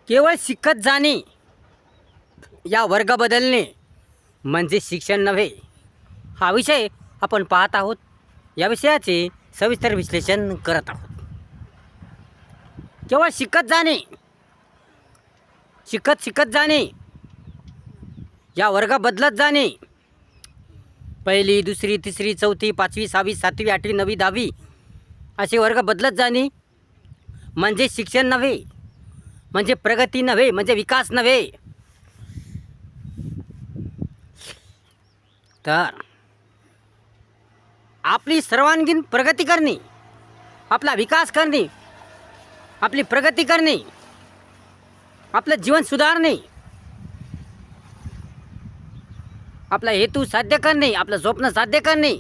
केवळ शिकत जाणे या वर्ग बदलणे म्हणजे शिक्षण नव्हे. हा विषय आपण पाहत आहोत. या विषयाचे सविस्तर विश्लेषण करत आहोत. केवळ शिकत जाणे, शिकत जाणे या वर्ग बदलत जाणे, पहिली दुसरी तिसरी चौथी पाचवी सहावी सातवी आठवी नववी दहावी असे वर्ग बदलत जाणे म्हणजे शिक्षण नव्हे, म्हणजे प्रगती नव्हे, म्हणजे विकास नव्हे. तर आपली सर्वांगीण प्रगती करणे, आपला विकास करणे, आपली प्रगती करणे, आपलं जीवन सुधारणे, आपला हेतू साध्य करणे, आपलं स्वप्न साध्य करणे,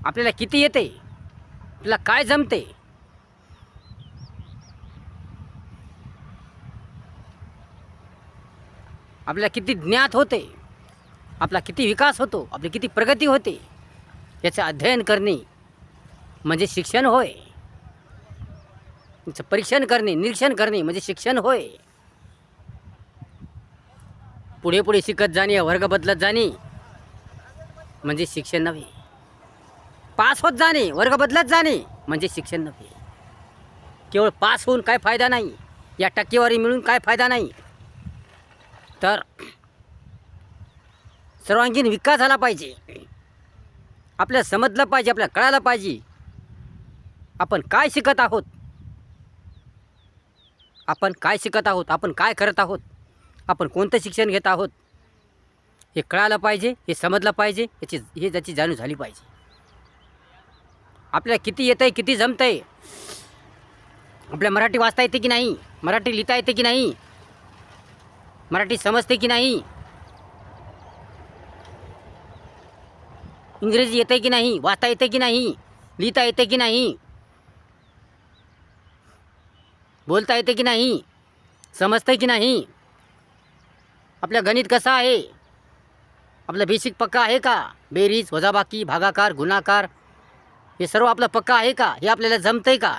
आपल्याला किती येते, आपल्याला काय जमते, आपल्याला किती ज्ञात होते, आपला किती विकास होतो, आपली किती प्रगती होते, याचं अध्ययन करणे म्हणजे शिक्षण होय. त्याचं परीक्षण करणे, निरीक्षण करणे म्हणजे शिक्षण होय. पुढे पुढे शिकत जाणे, वर्ग बदलत जाणे म्हणजे शिक्षण नव्हे. पास होत जाणे, वर्ग बदलत जाणे म्हणजे शिक्षण नव्हे. केवळ पास होऊन काय फायदा नाही, या टक्केवारी मिळून काय फायदा नाही. तर सर्वांगीण विकास झाला पाहिजे. आपल्याला समजलं पाहिजे, आपल्याला कळालं पाहिजे आपण काय शिकत आहोत, आपण काय शिकत आहोत, आपण काय करत आहोत, आपण कोणतं शिक्षण घेत आहोत हे कळालं पाहिजे, हे समजलं पाहिजे, त्याची जाणीव झाली पाहिजे. आपल्याला किती येतं आहे, किती जमतं आहे, आपल्याला मराठी वाचता येते की नाही, मराठी लिहिता येते की नाही, मराठी समजते की नाही, इंग्रजी येते की नाही, वाचता येते की नाही, लिहिता येते की नाही, बोलता येते की नाही, समजते की नाही, आपल्या गणित कसं आहे, आपलं बेसिक पक्का आहे का, बेरीज वजाबाकी भागाकार गुणाकार हे सर्व आपलं पक्का आहे का, हे आपल्याला जमतंय का.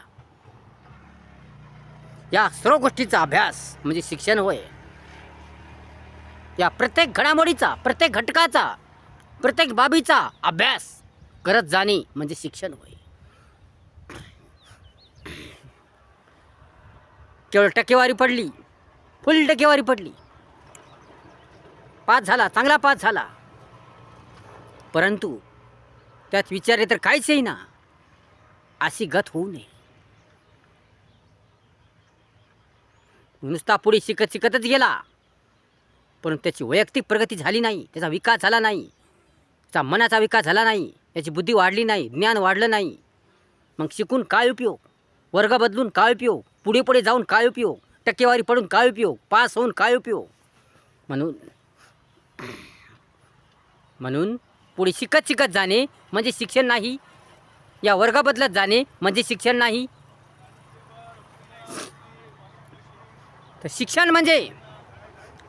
या सर्व गोष्टीचा अभ्यास म्हणजे शिक्षण होय. या प्रत्येक घडामोडीचा, प्रत्येक घटकाचा, प्रत्येक बाबीचा अभ्यास करत जाणे म्हणजे शिक्षण होय. केवळ टक्केवारी पडली, फुल टक्केवारी पडली, पास झाला, चांगला पास झाला, परंतु त्यात विचारले तर काहीच येईना, अशी गत होऊ नये. नुसता पुढे शिकतच गेला, परंतु त्याची वैयक्तिक प्रगती झाली नाही, त्याचा विकास झाला नाही, त्याचा मनाचा विकास झाला नाही, त्याची बुद्धी वाढली नाही, ज्ञान वाढलं नाही. मग शिकून काय उपयोग, वर्ग बदलून काय उपयोग, पुढे पुढे जाऊन काय उपयोग, टक्केवारी पडून काय उपयोग, पास होऊन काय उपयोग. म्हणून पुढे शिकत जाणे म्हणजे शिक्षण नाही, या वर्ग बदलत जाणे म्हणजे शिक्षण नाही. तर शिक्षण म्हणजे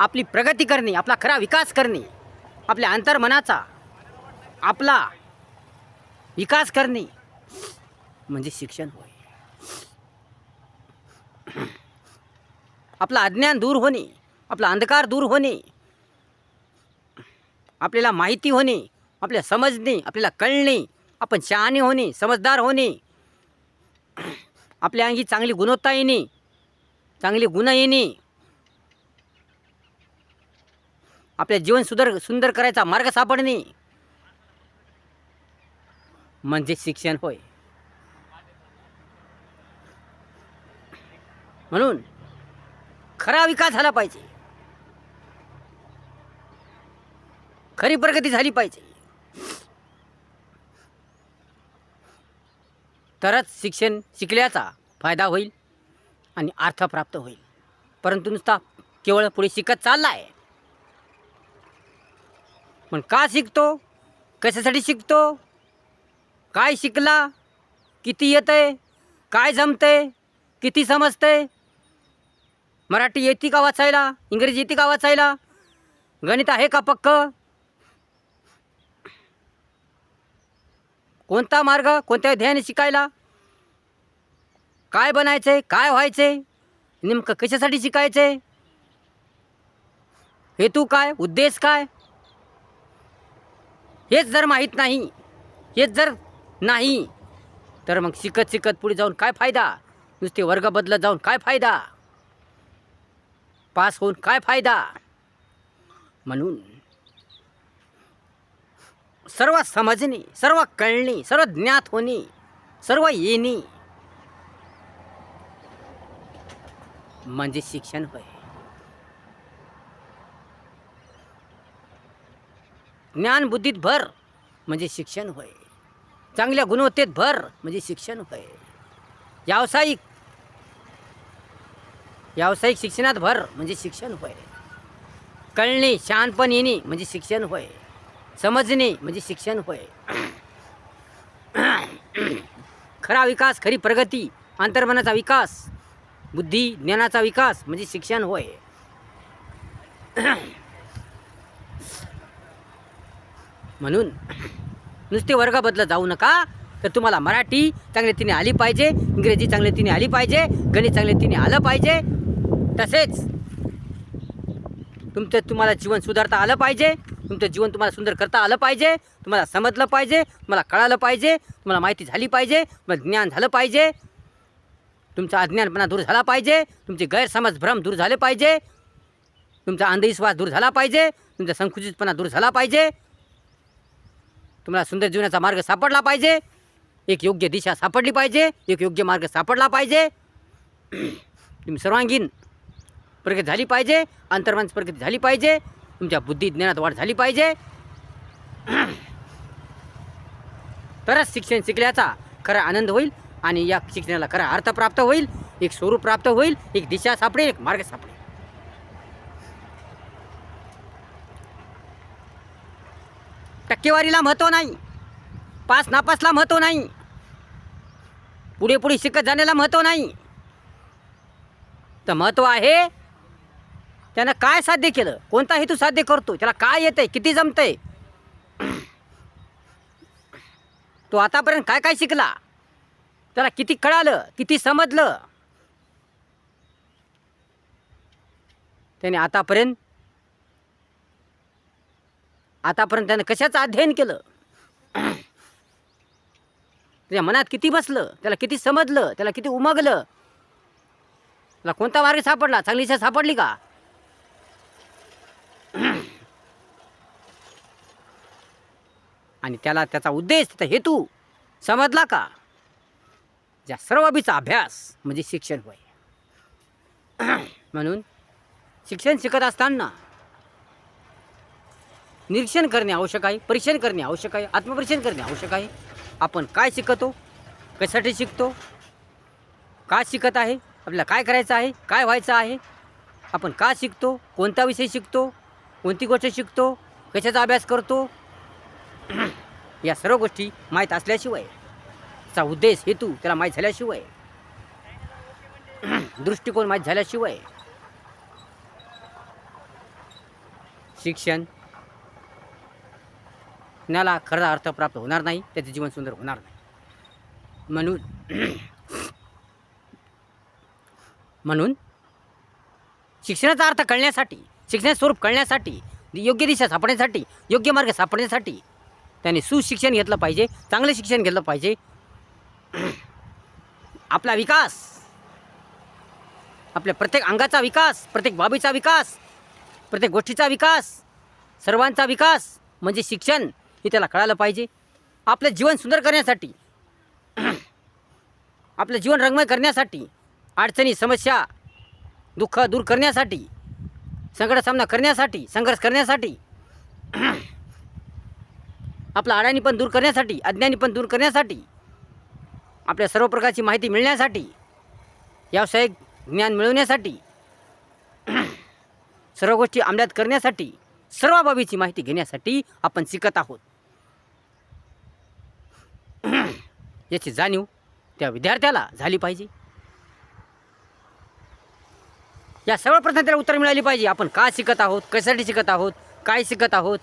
आपली प्रगती करणे, आपला खरा विकास करणे, आपल्या अंतर्मनाचा आपला विकास करणे म्हणजे शिक्षण होय. आपला अज्ञान दूर होणे, आपला अंधकार दूर होणे, आपल्याला माहिती होणे, आपल्याला समजणे, आपल्याला कळणे, आपण शहाणे होणे, समजदार होणे, आपल्या अंगी चांगली गुणवत्ता येणे, चांगले गुण येणे, आपल्या जीवन सुंदर करायचा मार्ग सापडणे म्हणजे शिक्षण होय. म्हणून खरा विकास झाला पाहिजे, खरी प्रगती झाली पाहिजे, तरच शिक्षण शिकल्याचा फायदा होईल आणि अर्थ प्राप्त होईल. परंतु नुसता केवळ पुढे शिकत चालला आहे, पण का शिकतो, कशासाठी शिकतो, काय शिकला, किती येतंय, काय जमतंय, किती समजतंय, मराठी येते का वाचायला, इंग्रजी येते का वाचायला, गणित आहे का पक्क, कोणता मार्ग, कोणत्या ध्येयाने शिकायला, काय बनायचंय, काय व्हायचंय, नेमकं कशासाठी शिकायचं आहे, हेतू काय, उद्देश काय, हेच जर माहीत नाही, हेच जर नाही, तर मग शिकत शिकत पुढे जाऊन काय फायदा, नुसते वर्ग बदलत जाऊन काय फायदा, पास होऊन काय फायदा. म्हणून सर्व समजणे, सर्व कळणे, सर्व ज्ञात होणे, सर्व येणे म्हणजे शिक्षण होय. ज्ञान बुद्धीत भर म्हणजे शिक्षण होय. चांगल्या गुणवत्तेत भर म्हणजे शिक्षण होय. व्यावसायिक शिक्षणात भर म्हणजे शिक्षण होय. कळणे, शहाणपण येणे म्हणजे शिक्षण होय. समजणे म्हणजे शिक्षण होय. खरा विकास, खरी प्रगती, अंतर्मनाचा विकास, बुद्धी ज्ञानाचा विकास म्हणजे शिक्षण होय. म्हणून नुसते वर्ग बदलत जाऊ नका. तर तुम्हाला मराठी चांगल्या रीतीने आली पाहिजे, इंग्रजी चांगल्या रीतीने आली पाहिजे, गणित चांगल्या रीतीने आलं पाहिजे. तसेच तुम्हाला जीवन सुधारता आलं पाहिजे, तुमचं जीवन तुम्हाला सुंदर करता आलं पाहिजे, तुम्हाला समजलं पाहिजे, तुम्हाला कळालं पाहिजे, तुम्हाला माहिती झाली पाहिजे, तुम्हाला ज्ञान झालं पाहिजे, तुमचा अज्ञानपणा दूर झाला पाहिजे, तुमचे गैरसमज भ्रम दूर झाले पाहिजे, तुमचा अंधविश्वास दूर झाला पाहिजे, तुमचा संकुचितपणा दूर झाला पाहिजे, तुम्हाला सुंदर जीवनाचा मार्ग सापडला पाहिजे, एक योग्य दिशा सापडली पाहिजे, एक योग्य मार्ग सापडला पाहिजे. तुम्ही सर्वांगीण प्रगती झाली पाहिजे, अंतर्मनाची प्रगती झाली पाहिजे, तुमच्या बुद्धी ज्ञानात वाढ झाली पाहिजे. तरच शिक्षण शिकल्याचा खरा आनंद होईल आणि या शिक्षणाला खरा अर्थ प्राप्त होईल, एक स्वरूप प्राप्त होईल, एक दिशा सापडेल, एक मार्ग सापडेल. टक्केवारीला महत्त्व नाही, पास नापासला महत्त्व नाही, पुढे पुढे शिकत जाण्याला महत्त्व नाही. तर महत्त्व आहे त्यानं काय साध्य केलं, कोणता हेतू साध्य करतो, त्याला काय येतंय, किती जमतंय, तो आतापर्यंत काय काय शिकला, त्याला किती कळालं, किती समजलं, त्याने आतापर्यंत त्यानं कशाचं अध्ययन केलं, त्याच्या मनात किती बसलं, त्याला किती समजलं, त्याला किती उमगलं, त्याला कोणता मार्ग सापडला, चांगली दिशा सापडली का. आणि त्याला त्याचा उद्देश, त्याचा हेतू समजला का. या सर्व बाबीचा अभ्यास म्हणजे शिक्षण होय. म्हणून शिक्षण शिकत असताना निरीक्षण करणे आवश्यक आहे, परीक्षण करणे आवश्यक आहे, आत्मपरीक्षण करणे आवश्यक आहे. आपण काय शिकतो, कशासाठी शिकतो, का शिकत आहे, आपल्याला काय करायचं आहे, काय व्हायचं आहे, आपण का शिकतो, कोणता विषय शिकतो, कोणती गोष्ट शिकतो, कशाचा अभ्यास करतो, या सर्व गोष्टी माहीत असल्याशिवाय, त्याचा उद्देश हेतू त्याला माहीत झाल्याशिवाय, दृष्टिकोन माहीत झाल्याशिवाय शिक्षण ज्ञानाला खरा अर्थ प्राप्त होणार नाही, त्याचे जीवन सुंदर होणार नाही. म्हणून शिक्षणाचा अर्थ कळण्यासाठी, शिक्षणाचं स्वरूप कळण्यासाठी, योग्य दिशा सापडण्यासाठी, योग्य मार्ग सापडण्यासाठी त्याने सुशिक्षण घेतलं पाहिजे, चांगलं शिक्षण घेतलं पाहिजे. आपला विकास, आपल्या प्रत्येक अंगाचा विकास, प्रत्येक बाबीचा विकास, प्रत्येक गोष्टीचा विकास, सर्वांचा विकास म्हणजे शिक्षण हे त्याला कळालं पाहिजे. आपलं जीवन सुंदर करण्यासाठी, आपलं जीवन रंगमय करण्यासाठी, अडचणी, समस्या, दुःख दूर करण्यासाठी, संकट सामना करण्यासाठी, संघर्ष करण्यासाठी, आपला अडाणीपण दूर करण्यासाठी, अज्ञानीपण दूर करण्यासाठी, आपल्या सर्व प्रकारची माहिती मिळण्यासाठी, व्यावसायिक ज्ञान मिळवण्यासाठी, सर्व गोष्टी अंमलात करण्यासाठी, सर्व बाबीची माहिती घेण्यासाठी आपण शिकत आहोत. याची जाणीव त्या विद्यार्थ्याला झाली पाहिजे. या सर्व प्रश्नांना त्याला उत्तर मिळाली पाहिजे. आपण का शिकत आहोत, कशासाठी शिकत आहोत, काय शिकत आहोत,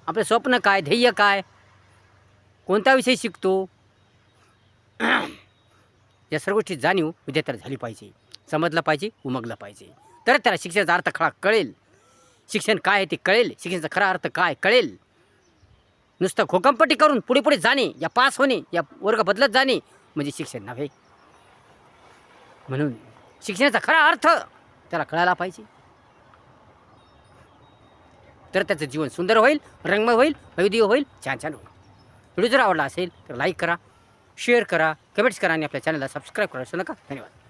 आपलं स्वप्न काय, ध्येय काय, कोणता विषय शिकतो, या सर्व गोष्टी जाणीव विद्यार्थ्याला झाली पाहिजे. समजलं पाहिजे, उमगलं पाहिजे. तर त्याला शिक्षणाचा अर्थ खरा कळेल. शिक्षण काय आहे ते कळेल. शिक्षणाचा खरा अर्थ काय कळेल. नुसतं खोकंपट्टी करून पुढे पुढे जाणे, या पास होणे, या वर्ग बदलत जाणे म्हणजे शिक्षण नव्हे. म्हणून शिक्षणाचा खरा अर्थ त्याला कळायला पाहिजे. तर त्याचं जीवन सुंदर होईल, रंगमय होईल, वैविध्य होईल, छान छान होईल. व्हिडिओ जर आवडला असेल तर लाईक करा, शेअर करा, कमेंट्स करा आणि आपल्या चॅनलला सबस्क्राईब करा विसरू नका. धन्यवाद.